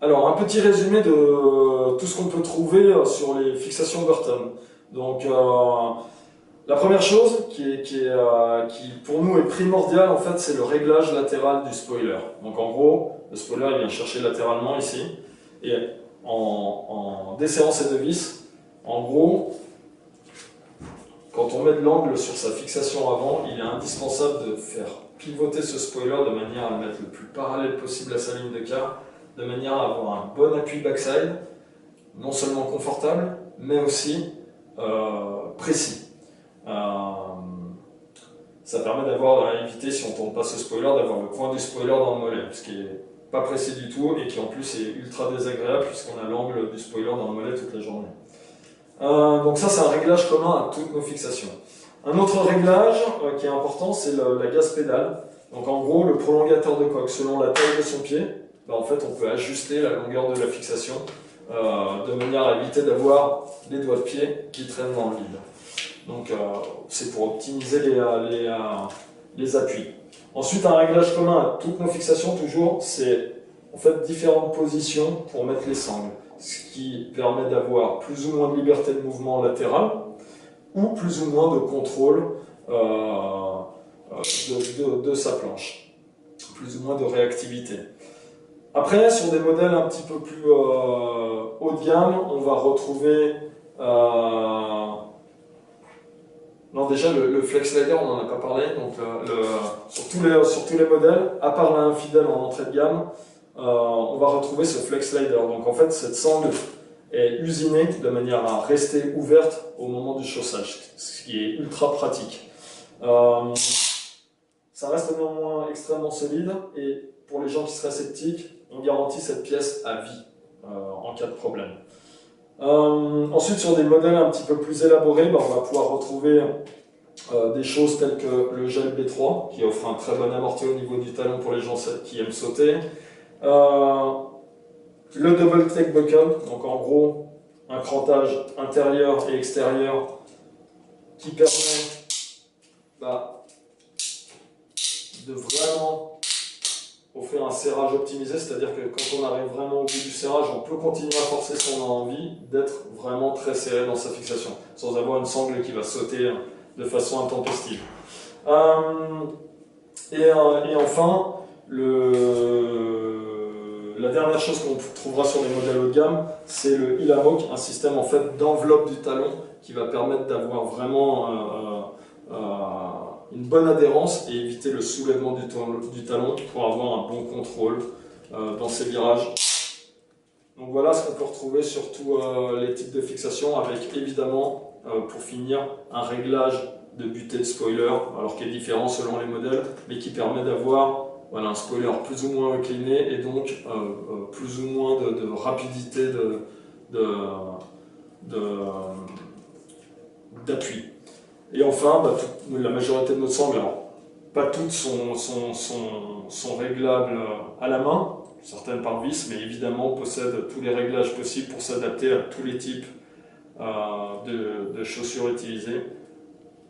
Alors, un petit résumé de tout ce qu'on peut trouver sur les fixations Burton. Donc, la première chose qui pour nous est primordiale, en fait, c'est le réglage latéral du spoiler. Donc, en gros, le spoiler il vient chercher latéralement ici, et en desserrant ces deux vis, en gros, quand on met de l'angle sur sa fixation avant, il est indispensable de faire pivoter ce spoiler de manière à le mettre le plus parallèle possible à sa ligne de quart, de manière à avoir un bon appui backside, non seulement confortable, mais aussi précis. Ça permet d'avoir, à éviter, si on ne tourne pas ce spoiler, d'avoir le coin du spoiler dans le mollet, ce qui n'est pas précis du tout et qui en plus est ultra désagréable puisqu'on a l'angle du spoiler dans le mollet toute la journée. Donc ça, c'est un réglage commun à toutes nos fixations. Un autre réglage qui est important, c'est la gaz pédale. Donc en gros, le prolongateur de coque, selon la taille de son pied, en fait, on peut ajuster la longueur de la fixation de manière à éviter d'avoir les doigts de pied qui traînent dans le vide. Donc c'est pour optimiser les appuis. Ensuite, un réglage commun à toutes nos fixations, toujours, c'est en fait différentes positions pour mettre les sangles, ce qui permet d'avoir plus ou moins de liberté de mouvement latéral ou plus ou moins de contrôle de sa planche, plus ou moins de réactivité. Après, sur des modèles un petit peu plus haut de gamme, on va retrouver non, déjà, le Flex Slider, on n'en a pas parlé. Donc, sur tous les modèles, à part la infidèle en entrée de gamme, on va retrouver ce Flex Slider. Donc, en fait, cette sangle est usinée de manière à rester ouverte au moment du chaussage, ce qui est ultra pratique. Ça reste néanmoins extrêmement solide et pour les gens qui seraient sceptiques, on garantit cette pièce à vie en cas de problème. Ensuite, sur des modèles un petit peu plus élaborés, on va pouvoir retrouver des choses telles que le gel B3 qui offre un très bon amorti au niveau du talon pour les gens qui aiment sauter. Le double take buckle, donc en gros un crantage intérieur et extérieur qui permet de vraiment offrir un serrage optimisé, c'est-à-dire que quand on arrive vraiment au bout du serrage, on peut continuer à forcer si on a envie d'être vraiment très serré dans sa fixation, sans avoir une sangle qui va sauter de façon intempestive. Et enfin, la dernière chose qu'on trouvera sur les modèles haut de gamme, c'est le Ilamoc, un système en fait d'enveloppe du talon qui va permettre d'avoir vraiment une bonne adhérence et éviter le soulèvement du talon pour avoir un bon contrôle dans ces virages. Donc voilà ce qu'on peut retrouver sur tous les types de fixation avec évidemment, pour finir, un réglage de butée de spoiler, alors qui est différent selon les modèles, mais qui permet d'avoir un spoiler plus ou moins incliné et donc plus ou moins de rapidité d'appui. Et enfin, la majorité de nos sangles, alors pas toutes sont réglables à la main, certaines par vis, mais évidemment possèdent tous les réglages possibles pour s'adapter à tous les types de chaussures utilisées,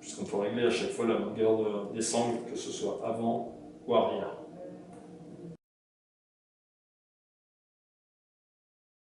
puisqu'on peut régler à chaque fois la longueur des sangles, que ce soit avant ou arrière.